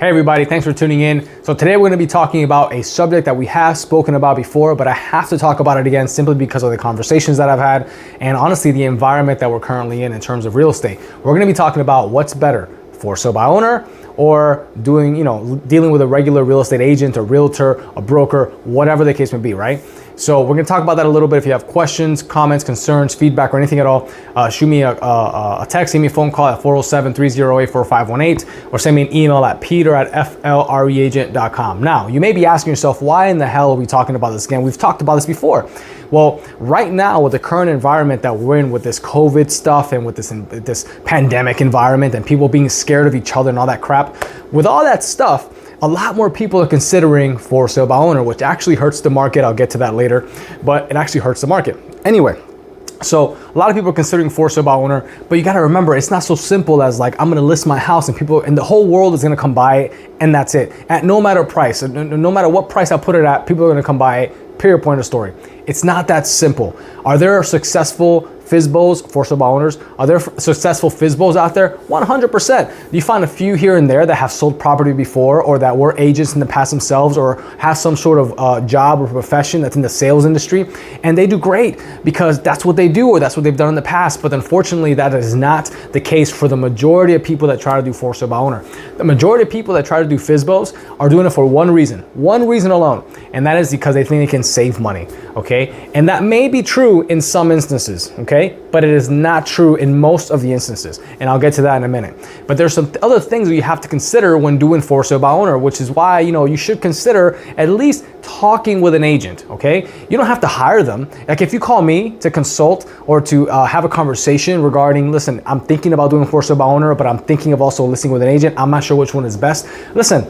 Hey everybody, thanks for tuning in. So today we're going to be talking about a subject that we have spoken about before, but I have to talk about it again simply because of the conversations that I've had and honestly the environment that we're currently in terms of real estate. We're going to be talking about what's better, for sale by owner or dealing with a regular real estate agent, a realtor, a broker, whatever the case may be, right? So we're going to talk about that a little bit. If you have questions, comments, concerns, feedback, or anything at all, shoot me a text, give me a phone call at 407-308-4518, or send me an email at peter@flreagent.com. Now, you may be asking yourself, why in the hell are we talking about this again? We've talked about this before. Well, right now with the current environment that we're in with this COVID stuff and with this pandemic environment and people being scared of each other and all that crap, with all that stuff, a lot more people are considering for sale by owner, which actually hurts the market. I'll get to that later, but it actually hurts the market. Anyway, so a lot of people are considering for sale by owner, but you got to remember, it's not so simple as like, I'm going to list my house and people and the whole world is going to come buy it. And that's it. At no matter price, no matter what price I put it at, people are going to come buy it. Period, point of story. It's not that simple. Are there successful FSBOs, for sale by owners? Are there successful FSBOs out there? 100%. You find a few here and there that have sold property before or that were agents in the past themselves or have some sort of job or profession that's in the sales industry, and they do great because that's what they do or that's what they've done in the past. But unfortunately, that is not the case for the majority of people that try to do for sale by owner. The majority of people that try to do FSBOs are doing it for one reason alone, and that is because they think they can save money, okay? And that may be true in some instances, okay? But it is not true in most of the instances. And I'll get to that in a minute. But there's some other things that you have to consider when doing for sale by owner, which is why, you should consider at least talking with an agent, okay? You don't have to hire them. Like if you call me to consult or to have a conversation regarding, listen, I'm thinking about doing for sale by owner, but I'm thinking of also listing with an agent. I'm not sure which one is best. Listen,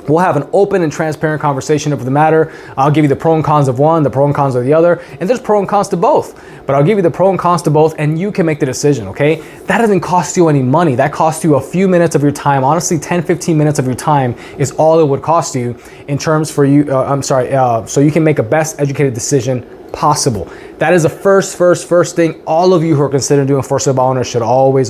we'll have an open and transparent conversation of the matter. I'll give you the pro and cons of one, the pro and cons of the other, and there's pro and cons to both. But I'll give you the pro and cons to both, and you can make the decision, okay? That doesn't cost you any money. That costs you a few minutes of your time. Honestly, 10, 15 minutes of your time is all it would cost you in terms for you, so you can make a best educated decision possible. That is the first thing all of you who are considering doing for sale by owner should always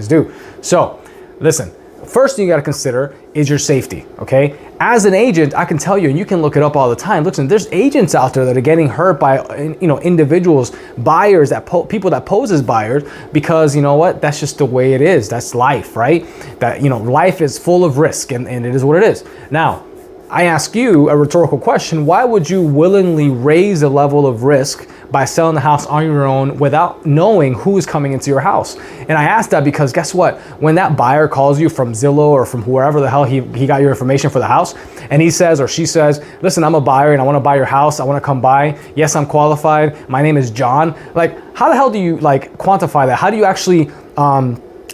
do. So, listen. First thing you got to consider is your safety, okay? As an agent, I can tell you, and you can look it up all the time. Listen, there's agents out there that are getting hurt by, individuals, buyers, people that pose as buyers because, you know what? That's just the way it is. That's life, right? That, life is full of risk and it is what it is. Now, I ask you a rhetorical question. Why would you willingly raise the level of risk by selling the house on your own without knowing who's coming into your house? And I ask that because guess what? When that buyer calls you from Zillow or from wherever the hell he got your information for the house, and he says or she says, listen, I'm a buyer and I want to buy your house. I want to come by. Yes, I'm qualified. My name is John. Like, how the hell do you quantify that? How do you actually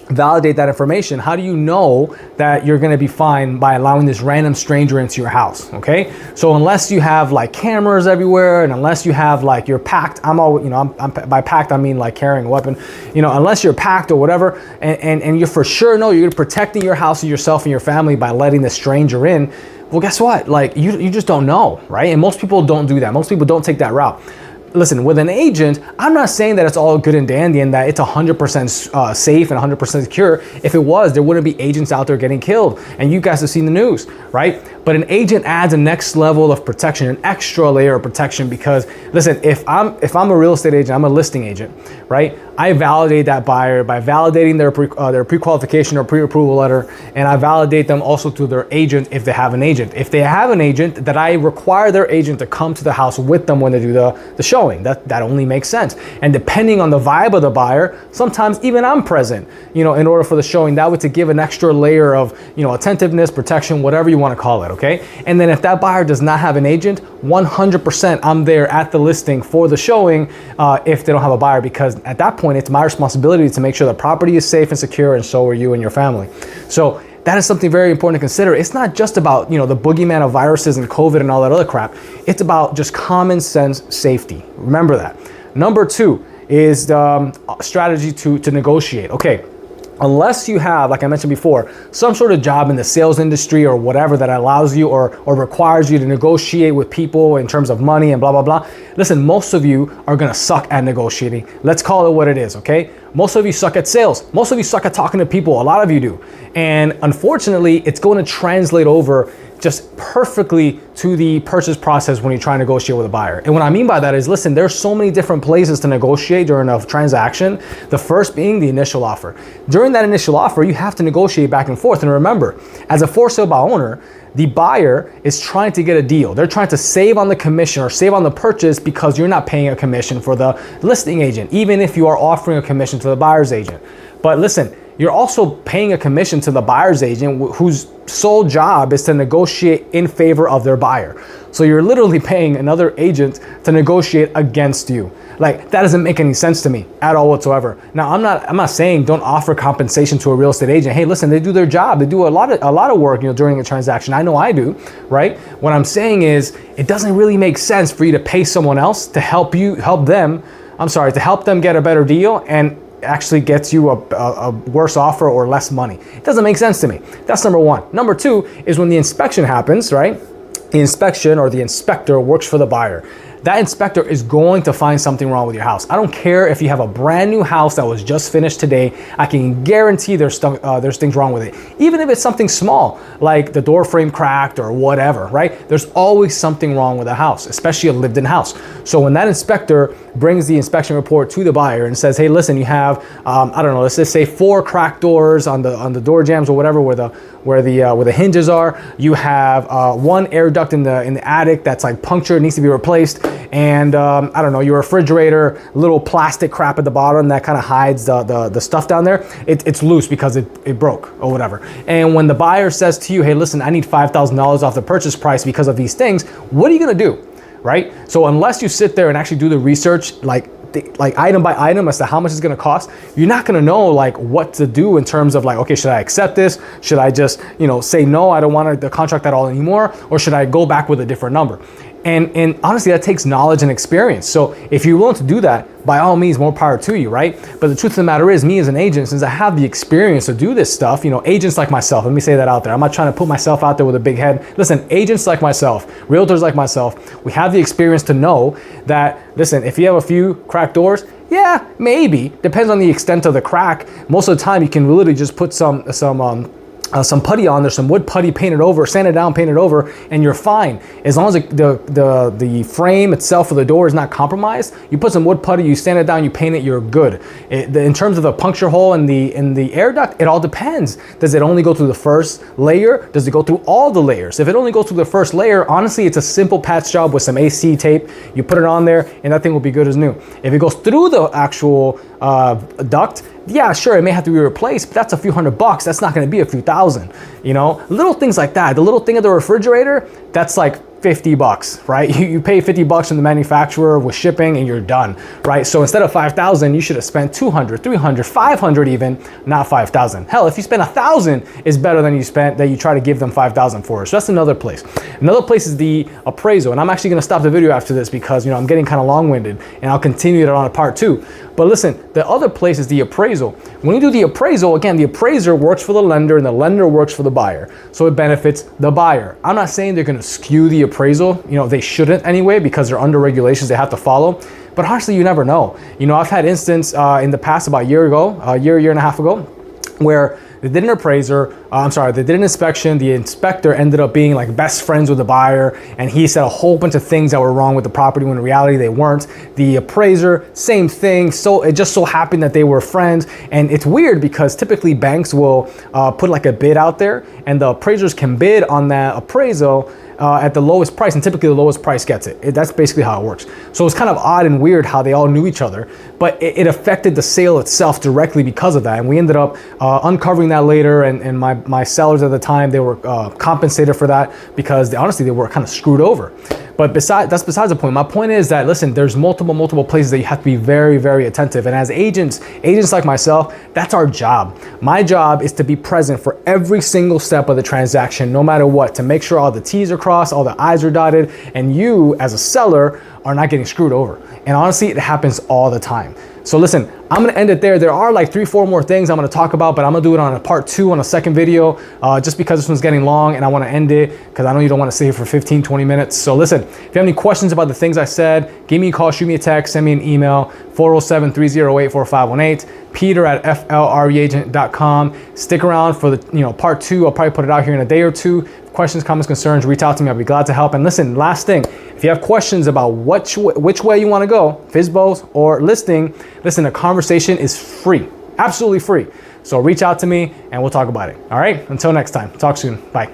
validate that information? How do you know that you're going to be fine by allowing this random stranger into your house? Okay, so unless you have cameras everywhere, and unless you have you're packed, I'm by packed I mean carrying a weapon, unless you're packed or whatever, and you for sure know you're protecting your house and yourself and your family by letting this stranger in. Well, guess what? You just don't know, right? And most people don't do that. Most people don't take that route. Listen, with an agent, I'm not saying that it's all good and dandy and that it's 100% safe and 100% secure. If it was, there wouldn't be agents out there getting killed. And you guys have seen the news, right? But an agent adds a next level of protection, an extra layer of protection, because listen, if I'm a real estate agent, I'm a listing agent, right? I validate that buyer by validating their pre-qualification or pre-approval letter, and I validate them also to their agent if they have an agent. If they have an agent, that I require their agent to come to the house with them when they do the showing. That only makes sense. And depending on the vibe of the buyer, sometimes even I'm present, in order for the showing. That would to give an extra layer of, attentiveness, protection, whatever you want to call it, okay? And then if that buyer does not have an agent, 100% I'm there at the listing for the showing if they don't have a buyer, because at that point, it's my responsibility to make sure the property is safe and secure, and so are you and your family. So that is something very important to consider. It's not just about, the boogeyman of viruses and COVID and all that other crap. It's about just common sense safety. Remember that. Number two is the strategy to negotiate. Okay, unless you have, like I mentioned before, some sort of job in the sales industry or whatever that allows you or requires you to negotiate with people in terms of money and blah, blah, blah. Listen, most of you are gonna suck at negotiating. Let's call it what it is, okay? Most of you suck at sales. Most of you suck at talking to people. A lot of you do. And unfortunately, it's going to translate over just perfectly to the purchase process when you try to negotiate with a buyer. And what I mean by that is, listen, there's so many different places to negotiate during a transaction. The first being the initial offer. During that initial offer, you have to negotiate back and forth. And remember, as a for sale by owner, the buyer is trying to get a deal. They're trying to save on the commission or save on the purchase because you're not paying a commission for the listing agent, even if you are offering a commission to the buyer's agent. But listen, you're also paying a commission to the buyer's agent whose sole job is to negotiate in favor of their buyer. So you're literally paying another agent to negotiate against you. Like, that doesn't make any sense to me at all whatsoever. Now, I'm not saying don't offer compensation to a real estate agent. Hey, listen, they do their job. They do a lot of work, during a transaction. I know I do, right? What I'm saying is, it doesn't really make sense for you to pay someone else to help them get a better deal and actually gets you a worse offer or less money. It doesn't make sense to me. That's number one. Number two is when the inspection happens, right? The inspection or the inspector works for the buyer. That inspector is going to find something wrong with your house. I don't care if you have a brand new house that was just finished today. I can guarantee there's things wrong with it. Even if it's something small, like the door frame cracked or whatever, right? There's always something wrong with the house, especially a lived-in house. So when that inspector brings the inspection report to the buyer and says, hey, listen, you have, I don't know, let's just say 4 cracked doors on the door jambs or whatever, where the hinges are. You have 1 air duct in the attic that's like punctured, needs to be replaced. And I don't know, your refrigerator, little plastic crap at the bottom that kind of hides the stuff down there. It's loose because it broke or whatever. And when the buyer says to you, hey, listen, I need $5,000 off the purchase price because of these things, what are you gonna do, right? So unless you sit there and actually do the research, like item by item as to how much it's gonna cost, you're not gonna know like what to do in terms of like, okay, should I accept this? Should I just, say no, I don't want the contract at all anymore? Or should I go back with a different number? And honestly, that takes knowledge and experience. So if you're willing to do that, by all means, more power to you, right? But the truth of the matter is, me as an agent, since I have the experience to do this stuff, agents like myself, let me say that out there. I'm not trying to put myself out there with a big head. Listen, agents like myself, realtors like myself, we have the experience to know that, listen, if you have a few cracked doors, yeah, maybe. Depends on the extent of the crack. Most of the time, you can literally just put some putty on there, some wood putty, paint it over, sand it down, paint it over, and you're fine. As long as the frame itself of the door is not compromised, you put some wood putty, you sand it down, you paint it, you're good. In terms of the puncture hole in the air duct, it all depends. Does it only go through the first layer? Does it go through all the layers? If it only goes through the first layer, honestly, it's a simple patch job with some AC tape. You put it on there, and that thing will be good as new. If it goes through the actual duct, yeah, sure, it may have to be replaced, but that's a few $100. That's not gonna be a few thousand, Little things like that. The little thing of the refrigerator, that's like $50, right? You pay $50 from the manufacturer with shipping and you're done, right? So instead of $5,000, you should have spent $200, $300, $500 even, not $5,000. Hell, if you spend $1,000, it's better than you try to give them $5,000 for. So that's another place. Another place is the appraisal. And I'm actually gonna stop the video after this because, I'm getting kind of long-winded and I'll continue it on a part 2. But listen, the other place is the appraisal. When you do the appraisal, again, the appraiser works for the lender and the lender works for the buyer. So it benefits the buyer. I'm not saying they're gonna skew the appraisal. They shouldn't anyway because they're under regulations they have to follow. But honestly, you never know. I've had instance in the past about a year and a half ago, where they did an they did an inspection. The inspector ended up being like best friends with the buyer, and he said a whole bunch of things that were wrong with the property when in reality they weren't. The appraiser, same thing. So it just so happened that they were friends. And it's weird because typically banks will put like a bid out there, and the appraisers can bid on that appraisal at the lowest price, and typically the lowest price gets it. That's basically how it works. So it's kind of odd and weird how they all knew each other, but it affected the sale itself directly because of that. And we ended up uncovering that later, and my sellers at the time, they were compensated for that because honestly they were kind of screwed over. But that's besides the point. My point is that, listen, there's multiple places that you have to be very, very attentive. And as agents like myself, that's our job. My job is to be present for every single step of the transaction, no matter what, to make sure all the T's are crossed, all the I's are dotted, and you as a seller are not getting screwed over. And honestly, it happens all the time. So listen, I'm gonna end it there. There are like 3-4 more things I'm gonna talk about, but I'm gonna do it on a part 2 on a second video, just because this one's getting long and I wanna end it because I know you don't wanna stay here for 15-20 minutes. So listen, if you have any questions about the things I said, give me a call, shoot me a text, send me an email, 407-308-4518, peter@flreagent.com. Stick around for the part 2. I'll probably put it out here in a day or two. Questions, comments, concerns, reach out to me. I'll be glad to help. And listen, last thing, if you have questions about which way you want to go, FSBOs or listing, listen, the conversation is free, absolutely free. So reach out to me and we'll talk about it. All right, until next time, talk soon. Bye.